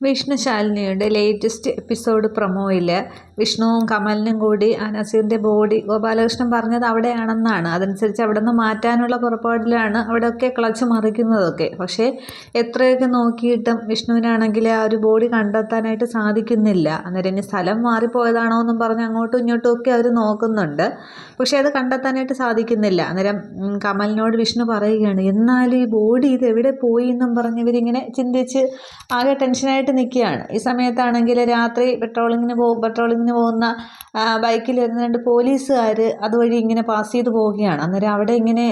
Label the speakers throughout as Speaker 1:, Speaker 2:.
Speaker 1: Vishnu ശാലിനിയുടെ latest episode പ്രൊമോയിൽ വിഷ്ണുവും കമലിനും കൂടി നസീറിൻ്റെ body Gopalakrishnan പറഞ്ഞത് അവിടെയാണെന്നാണ്. അതനുസരിച്ച് അവിടെ നിന്ന് മാറ്റാനുള്ള പുറപ്പാടിലാണ് അവിടെയൊക്കെ ക്ലച്ച് മറിക്കുന്നതൊക്കെ. പക്ഷേ എത്രയൊക്കെ നോക്കിയിട്ടും വിഷ്ണുവിനാണെങ്കിൽ ആ ഒരു ബോഡി കണ്ടെത്താനായിട്ട് സാധിക്കുന്നില്ല. അന്നേരം ഇനി സ്ഥലം മാറിപ്പോയതാണോ എന്നും പറഞ്ഞ് അങ്ങോട്ടും ഇങ്ങോട്ടും ഒക്കെ അവർ നോക്കുന്നുണ്ട്. പക്ഷേ അത് കണ്ടെത്താനായിട്ട് സാധിക്കുന്നില്ല. അന്നേരം കമലിനോട് വിഷ്ണു പറയുകയാണ്, എന്നാലും ഈ ബോഡി ഇത് എവിടെ പോയി എന്നും പറഞ്ഞ് ഇവരിങ്ങനെ ചിന്തിച്ച് ആകെ ടെൻഷനായിട്ട് നിൽക്കുകയാണ്. ഈ സമയത്താണെങ്കിൽ രാത്രി പെട്രോളിങ്ങിന് പോകുന്ന ബൈക്കിൽ വരുന്ന 2 പോലീസുകാർ അതുവഴി ഇങ്ങനെ പാസ് ചെയ്ത് പോവുകയാണ്. അന്നേരം അവിടെ ഇങ്ങനെ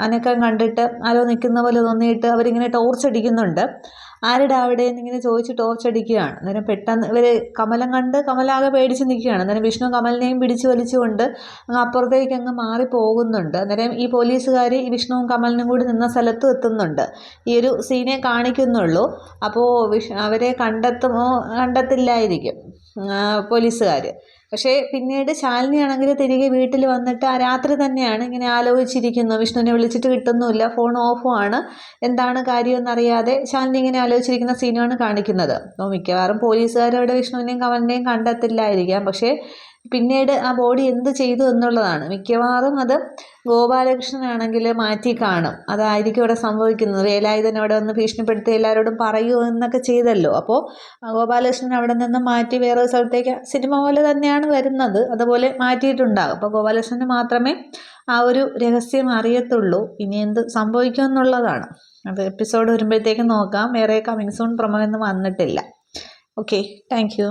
Speaker 1: അനക്കം കണ്ടിട്ട് ആരോ നിൽക്കുന്ന പോലെ തോന്നിയിട്ട് അവരിങ്ങനെ ടോർച്ച് അടിക്കുന്നുണ്ട്. ആരുടെ അവിടെ എന്നിങ്ങനെ ചോദിച്ച് ടോർച്ച് അടിക്കുകയാണ്. അന്നേരം പെട്ടെന്ന് ഇവർ കമലാകെ പേടിച്ച് നിൽക്കുകയാണ്. അന്നേരം വിഷ്ണു കമലിനെയും പിടിച്ച് വലിച്ചുകൊണ്ട് അങ്ങ് അപ്പുറത്തേക്ക് അങ്ങ് മാറി പോകുന്നുണ്ട്. അന്നേരം ഈ പോലീസുകാർ ഈ വിഷ്ണുവും കമലിനും കൂടി നിന്ന സ്ഥലത്ത് എത്തുന്നുണ്ട്. ഈ ഒരു സീനെ കാണിക്കുന്നുള്ളൂ. അപ്പോൾ അവരെ കണ്ടെത്തില്ലായിരിക്കും പോലീസുകാർ. പക്ഷേ പിന്നീട് ശാലിനിയാണെങ്കിൽ തിരികെ വീട്ടിൽ വന്നിട്ട് ആ രാത്രി തന്നെയാണ് ഇങ്ങനെ ആലോചിച്ചിരിക്കുന്നത്. വിഷ്ണുവിനെ വിളിച്ചിട്ട് കിട്ടുന്നുമില്ല, ഫോൺ ഓഫുമാണ്, എന്താണ് കാര്യമെന്നറിയാതെ ശാലിനി ഇങ്ങനെ ആലോചിച്ചിരിക്കുന്ന സീനാണ് കാണിക്കുന്നത്. അപ്പോൾ മിക്കവാറും പോലീസുകാരവിടെ വിഷ്ണുവിനെയും കമലിനെയും കണ്ടെത്തില്ലായിരിക്കാം. പക്ഷേ പിന്നീട് ആ ബോഡി എന്ത് ചെയ്തു എന്നുള്ളതാണ്. മിക്കവാറും അത് ഗോപാലകൃഷ്ണനാണെങ്കിൽ മാറ്റി കാണും. അതായിരിക്കും അവിടെ സംഭവിക്കുന്നത്. വേലായുധൻ അവിടെ വന്ന് ഭീഷണിപ്പെടുത്തി എല്ലാവരോടും പറയൂ എന്നൊക്കെ ചെയ്തല്ലോ. അപ്പോൾ ഗോപാലകൃഷ്ണൻ അവിടെ നിന്ന് മാറ്റി വേറെ സ്ഥലത്തേക്ക് സിനിമ പോലെ തന്നെയാണ് വരുന്നത്, അതുപോലെ മാറ്റിയിട്ടുണ്ടാകും. അപ്പോൾ ഗോപാലകൃഷ്ണന് മാത്രമേ ആ ഒരു രഹസ്യം അറിയത്തുള്ളൂ. ഇനി എന്ത് സംഭവിക്കും എന്നുള്ളതാണ്. അത് എപ്പിസോഡ് വരുമ്പോഴത്തേക്ക് നോക്കാം. വേറെ കമ്മിങ് സൂൺ പ്രൊമോ ഒന്നും വന്നിട്ടില്ല. Okay, thank you.